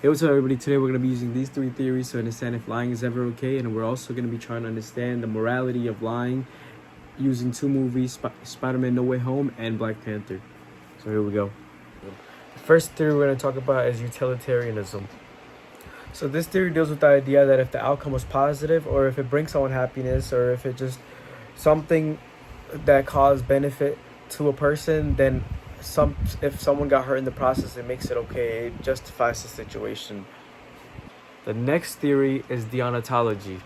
Hey, what's up, everybody? Today we're going to be using these three theories to understand if lying is ever okay, and we're also going to be trying to understand the morality of lying using two movies, Spider-Man No Way Home and Black Panther. So here we go. The first theory we're going to talk about is utilitarianism. So this theory deals with the idea that if the outcome was positive, or if it brings someone happiness, or if it just something that caused benefit to a person, then if someone got hurt in the process, it makes it okay. It justifies the situation. The next theory is deontology.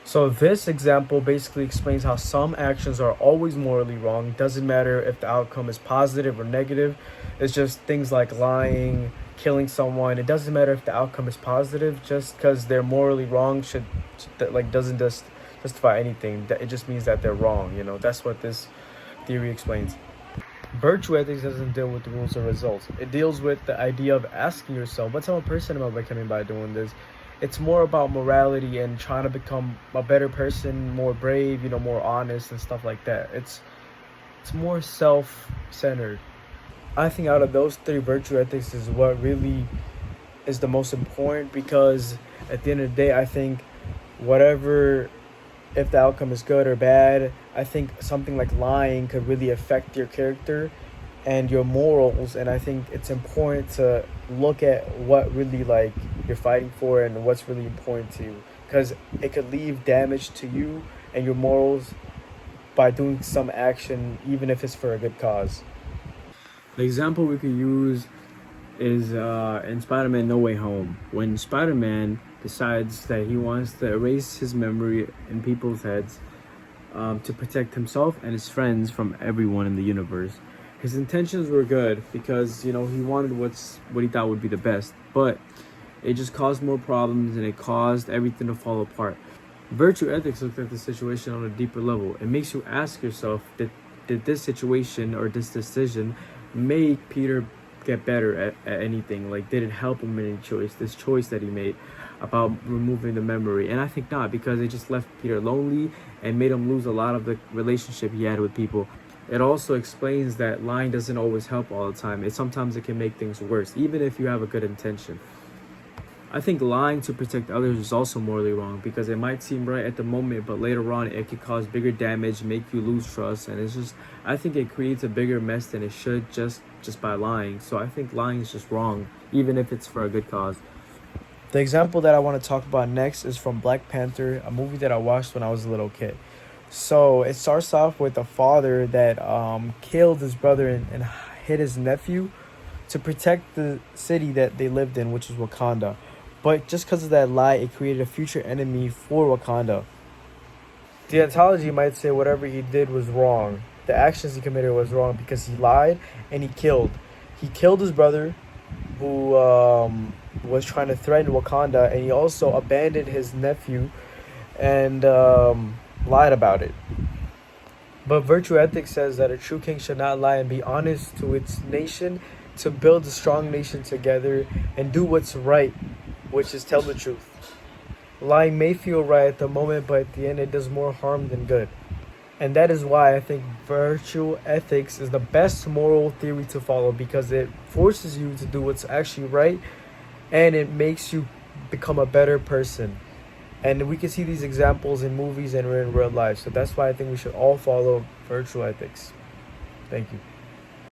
So this example basically explains how some actions are always morally wrong. Doesn't matter if the outcome is positive or negative. It's just things like lying, killing someone. It doesn't matter if the outcome is positive. Just because they're morally wrong doesn't just justify anything. It just means that they're wrong. That's what this theory explains. Virtue ethics doesn't deal with the rules or results. It deals with the idea of asking yourself, what type of person am I becoming by doing this? It's more about morality and trying to become a better person, more brave, more honest and stuff like that. It's more self-centered. I think out of those three, virtue ethics is what really is the most important, because at the end of the day, I think if the outcome is good or bad, I think something like lying could really affect your character and your morals. And I think it's important to look at what really you're fighting for and what's really important to you, because it could leave damage to you and your morals by doing some action, even if it's for a good cause. The example we could use is in Spider-Man No Way Home, when Spider-Man decides that he wants to erase his memory in people's heads to protect himself and his friends from everyone in the universe. His intentions were good, because he wanted what he thought would be the best, but it just caused more problems and it caused everything to fall apart. Virtue ethics looks at the situation on a deeper level. It makes you ask yourself, did this situation or this decision make Peter get better at anything? Did it help him in this choice that he made about removing the memory? And I think not, because it just left Peter lonely and made him lose a lot of the relationship he had with people. It also explains that lying doesn't always help all the time. Sometimes it can make things worse, even if you have a good intention. I think lying to protect others is also morally wrong, because it might seem right at the moment, but later on it could cause bigger damage, make you lose trust, and I think it creates a bigger mess than it should just by lying. So I think lying is just wrong, even if it's for a good cause. The example that I want to talk about next is from Black Panther, a movie that I watched when I was a little kid. So it starts off with a father that killed his brother and hit his nephew to protect the city that they lived in, which is Wakanda. But just because of that lie, it created a future enemy for Wakanda. Deontology might say whatever he did was wrong. The actions he committed was wrong because he lied and he killed. He killed his brother, who was trying to threaten Wakanda, and he also abandoned his nephew and lied about it. But virtue ethics says that a true king should not lie and be honest to its nation, to build a strong nation together and do what's right, which is tell the truth. Lying may feel right at the moment, but at the end it does more harm than good. And that is why I think virtue ethics is the best moral theory to follow, because it forces you to do what's actually right and it makes you become a better person. And we can see these examples in movies and in real life. So that's why I think we should all follow virtue ethics. Thank you.